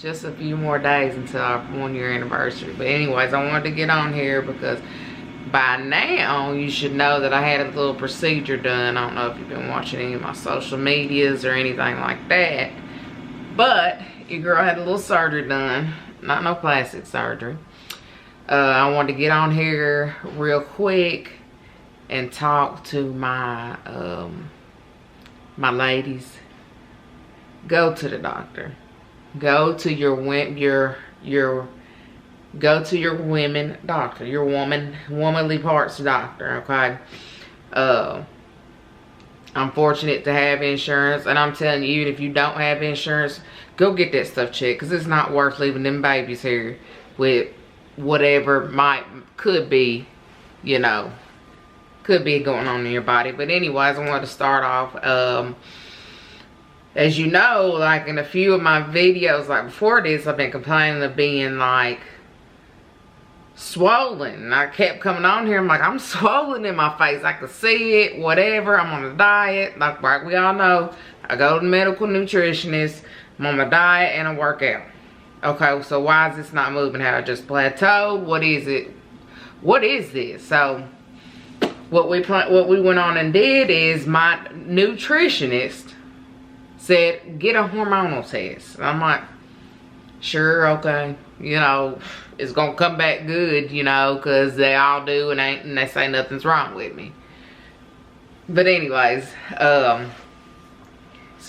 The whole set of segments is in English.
just a few more days until our 1-year anniversary. But anyways, I wanted to get on here because by now you should know that I had a little procedure done. I don't know if you've been watching any of my social medias or anything like that, but your girl had a little surgery done. Not no plastic surgery. I wanted to get on here real quick and talk to my my ladies. Go to the doctor. Go to your go to your women doctor, your womanly parts doctor, okay? I'm fortunate to have insurance, and I'm telling you, even if you don't have insurance, go get that stuff checked, because it's not worth leaving them babies here with whatever could be, you know, could be going on in your body. But anyways, I wanted to start off, as you know, like in a few of my videos, like before this, I've been complaining of being like swollen. And I kept coming on here, I'm like, I'm swollen in my face. I can see it, whatever. I'm on a diet. Like we all know, I go to the medical nutritionist. I'm on my diet and I work out. Okay, so why is this not moving? Have I just plateaued? What is it? What is this? So what we went on and did is my nutritionist said, get a hormonal test. And I'm like, sure, okay. You know, it's gonna come back good, you know, because they all do, and they say nothing's wrong with me. But anyways, so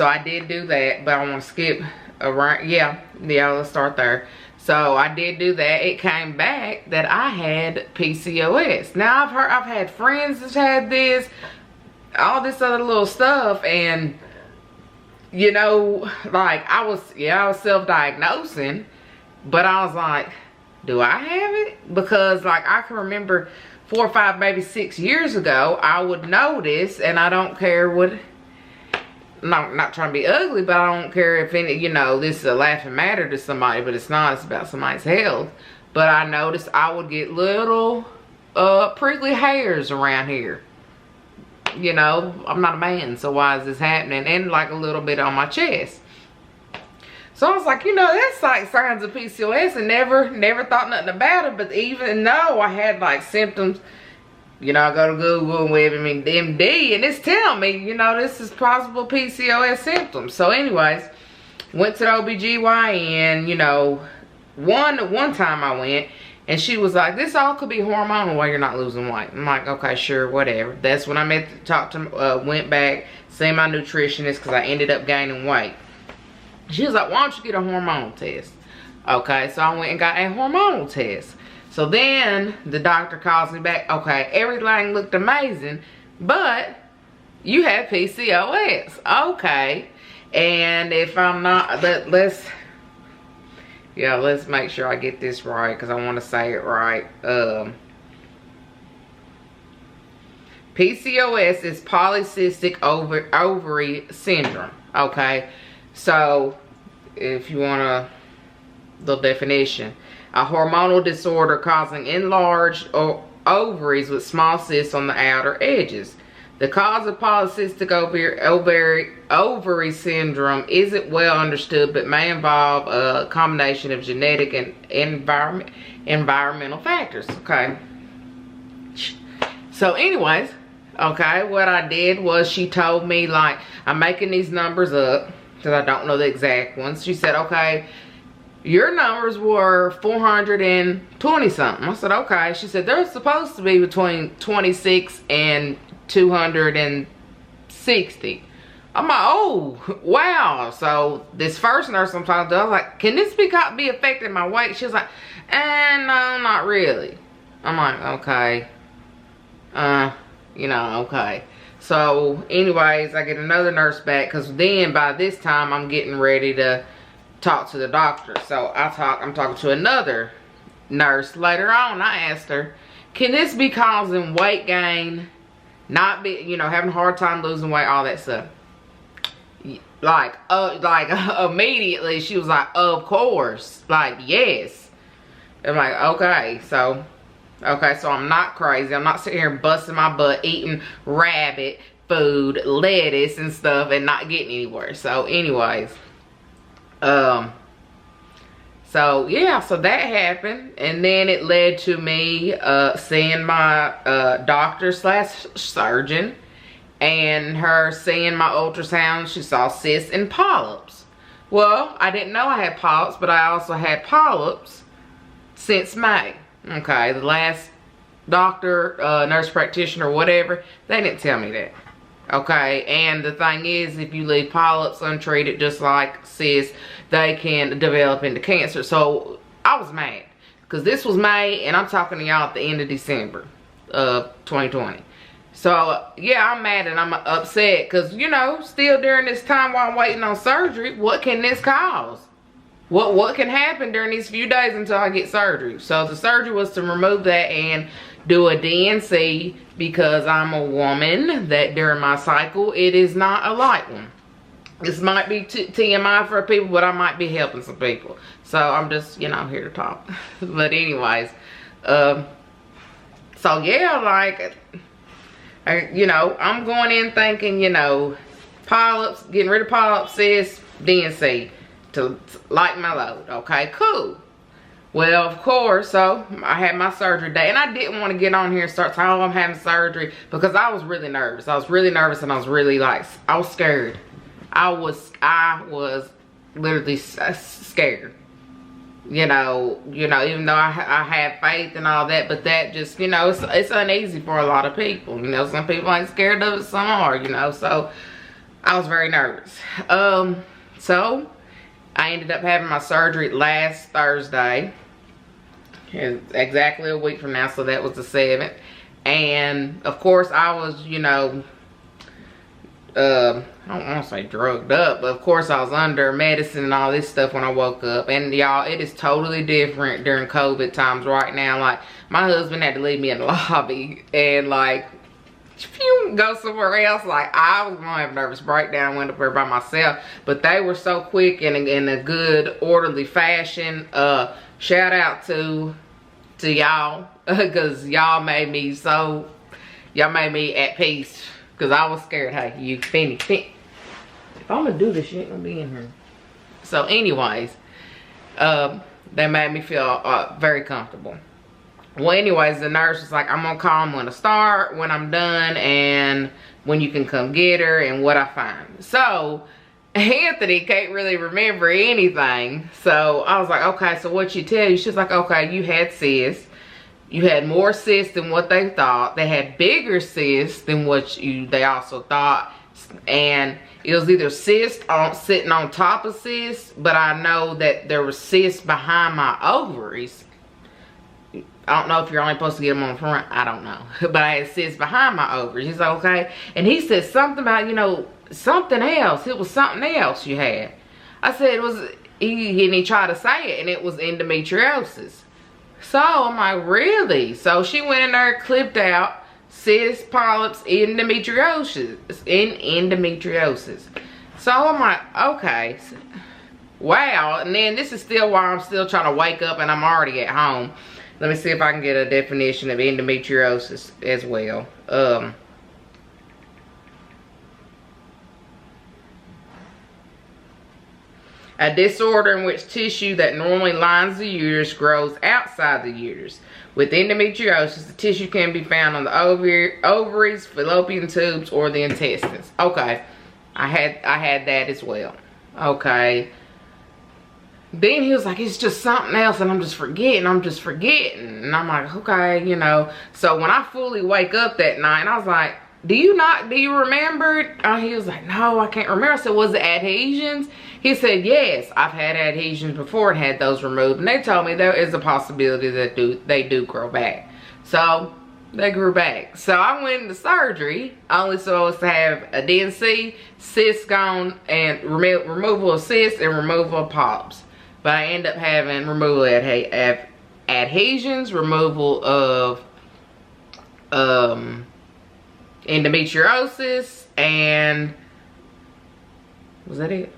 I did do that, but I want to skip around. Yeah, let's start there. So I did do that. It came back that I had PCOS. Now I've had friends that had this, all this other little stuff, and you know, like I was self-diagnosing, but I was like, do I have it? Because like I can remember 4 or 5, maybe 6 years ago, I would notice, and I don't care what, not trying to be ugly, but I don't care if any, you know, this is a laughing matter to somebody, but it's not. It's about somebody's health. But I noticed I would get little prickly hairs around here. You know, I'm not a man, so why is this happening? And like a little bit on my chest. So I was like, you know, that's like signs of PCOS, and never thought nothing about it. But even though I had like symptoms, you know, I go to Google with MD, and it's telling me, you know, this is possible PCOS symptoms. So anyways, went to the OBGYN, you know, one time I went, and she was like, this all could be hormonal while you're not losing weight. I'm like, okay, sure, whatever. That's when I went back, see my nutritionist, because I ended up gaining weight. She was like, why don't you get a hormonal test? Okay, so I went and got a hormonal test. So then the doctor calls me back. Okay, everything looked amazing, but you have PCOS. Okay, and if I'm not, let's make sure I get this right, because I want to say it right. PCOS is polycystic ovary syndrome. Okay, so if you want the definition, a hormonal disorder causing enlarged ovaries with small cysts on the outer edges. The cause of polycystic ovary syndrome isn't well understood, but may involve a combination of genetic and environmental factors. Okay. So anyways, okay, what I did was she told me, like, I'm making these numbers up because I don't know the exact ones. She said, okay, your numbers were 420 something. I said, okay. She said, they're supposed to be between 26 and 260. I'm like, oh, wow. So this first nurse I'm talking to, I was like, can this be affecting my weight? She was like, no, not really. I'm like, okay. You know, okay. So anyways, I get another nurse back, because then by this time I'm getting ready to talk to the doctor. So I'm talking to another nurse later on. I asked her, can this be causing weight gain, not be, you know, having a hard time losing weight, all that stuff? Like immediately she was like, of course, like, yes. I'm like, okay, so I'm not crazy. I'm not sitting here busting my butt eating rabbit food, lettuce and stuff, and not getting anywhere. So anyways, So yeah, so that happened, and then it led to me seeing my doctor slash surgeon, and her seeing my ultrasound. She saw cysts and polyps. Well, I didn't know I had polyps, but I also had polyps since May. Okay, the last doctor, nurse practitioner, whatever, they didn't tell me that. Okay, and the thing is, if you leave polyps untreated, just like cysts, they can develop into cancer. So I was mad because this was May, and I'm talking to y'all at the end of December of 2020. So yeah, I'm mad and I'm upset because, you know, still during this time while I'm waiting on surgery, what can this cause? What can happen during these few days until I get surgery? So the surgery was to remove that and do a DNC, because I'm a woman that during my cycle, it is not a light one. This might be TMI for people, but I might be helping some people. So I'm just, you know, here to talk. But anyways, so yeah, like, you know, I'm going in thinking, you know, polyps, getting rid of polyps, cysts, DNC to lighten my load. Okay, cool. Well, of course, so I had my surgery day, and I didn't want to get on here and start talking, oh, I'm having surgery, because I was really nervous. I was really nervous, and I was really, like, I was scared. I was literally scared. You know, even though I had faith and all that, but that just, you know, it's uneasy for a lot of people. You know, some people ain't scared of it, some are, you know, so I was very nervous. So I ended up having my surgery last Thursday. It's exactly a week from now, so that was the 7th. And of course I was, you know, I don't want to say drugged up, but of course I was under medicine and all this stuff when I woke up. And y'all, it is totally different during COVID times right now. Like, my husband had to leave me in the lobby and, like, if you go somewhere else, like, I was gonna have a nervous breakdown, went up there by myself, but they were so quick and in a good orderly fashion. Shout out to y'all, because y'all made me at peace, because I was scared. Hey, you Finny, if I'm gonna do this, you ain't gonna be in here. So anyways, they made me feel very comfortable. Well, anyways, the nurse was like, I'm gonna call them when I start, when I'm done, and when you can come get her, and what I find. So Anthony can't really remember anything. So I was like, okay, so what she tell you? She's like, okay, you had cysts. You had more cysts than what they thought. They had bigger cysts than what they also thought. And it was either cysts sitting on top of cysts, but I know that there was cysts behind my ovaries. I don't know if you're only supposed to get them on the front. I don't know. But I had cysts behind my ovaries. He's like, okay. And he said something about, you know, something else. It was something else you had. I said it was, and he tried to say it, and it was endometriosis. So I'm like, really? So she went in there, clipped out cysts, polyps, endometriosis. So I'm like, okay. Wow. And then this is still why I'm still trying to wake up and I'm already at home. Let me see if I can get a definition of endometriosis as well. A disorder in which tissue that normally lines the uterus grows outside the uterus. With endometriosis, the tissue can be found on the ovaries, fallopian tubes, or the intestines. Okay, I had that as well. Okay. Then he was like, it's just something else, and I'm just forgetting. And I'm like, okay, you know. So when I fully wake up that night, I was like, do you remember? He was like, no, I can't remember. I said, was it adhesions? He said, yes, I've had adhesions before and had those removed. And they told me there is a possibility that they do grow back. So they grew back. So I went into surgery only so as to have a DNC, cysts gone, and removal of cysts and removal of polyps. But I end up having removal of adhesions, removal of endometriosis, and was that it?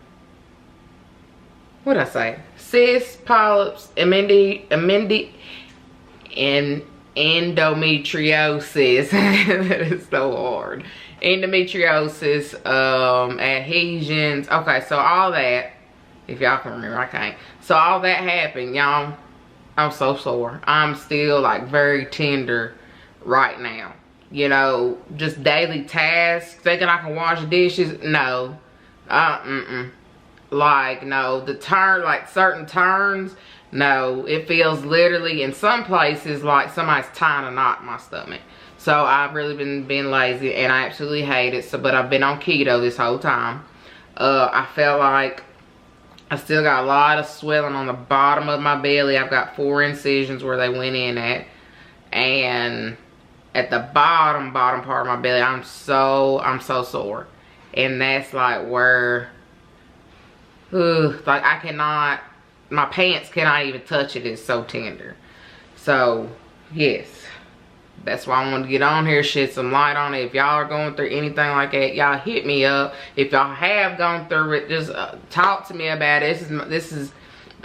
What did I say? Cysts, polyps, endometriosis. That is so hard. Endometriosis, adhesions. Okay, so all that. If y'all can remember, I can't. So all that happened, y'all. I'm so sore. I'm still like very tender right now. You know, just daily tasks, thinking I can wash dishes. No. Like, no. Like certain turns, no. It feels literally in some places like somebody's tying a knot in my stomach. So I've really been being lazy, and I absolutely hate it. So, but I've been on keto this whole time. I felt like I still got a lot of swelling on the bottom of my belly. I've got 4 incisions where they went in at. And at the bottom part of my belly, I'm so sore. And that's like where, like I cannot, my pants cannot even touch it. It's so tender. So, yes. That's why I wanted to get on here, shed some light on it. If y'all are going through anything like that, y'all hit me up. If y'all have gone through it, just talk to me about it.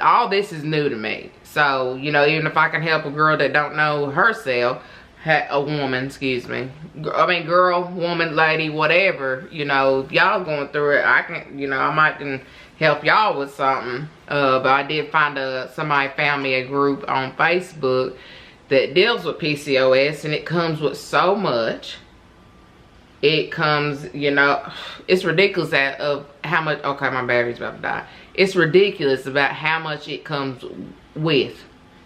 All this is new to me. So, you know, even if I can help a girl that don't know herself, a woman, excuse me. I mean, girl, woman, lady, whatever, you know, y'all going through it. I can, you know, I might can help y'all with something. But I did find somebody found me a group on Facebook that deals with PCOS, and it comes with so much. It comes, you know, it's ridiculous of how much, okay, my battery's about to die. It's ridiculous about how much it comes with.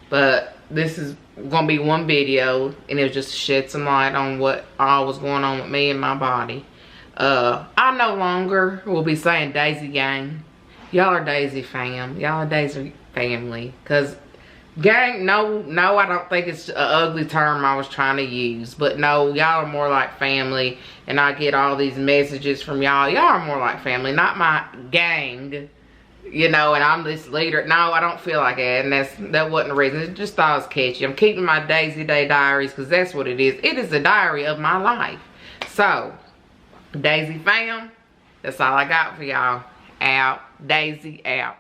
But this is gonna be one video, and it'll just shed some light on what all was going on with me and my body. I no longer will be saying Daisy gang. Y'all are Daisy fam. Y'all are Daisy family. Cause gang, no, I don't think it's an ugly term I was trying to use. But no, y'all are more like family. And I get all these messages from y'all. Y'all are more like family, not my gang. You know, and I'm this leader. No, I don't feel like that. And that wasn't the reason. It just thought it was catchy. I'm keeping my Daisy Day diaries because that's what it is. It is a diary of my life. So, Daisy fam, that's all I got for y'all. Out. Daisy out.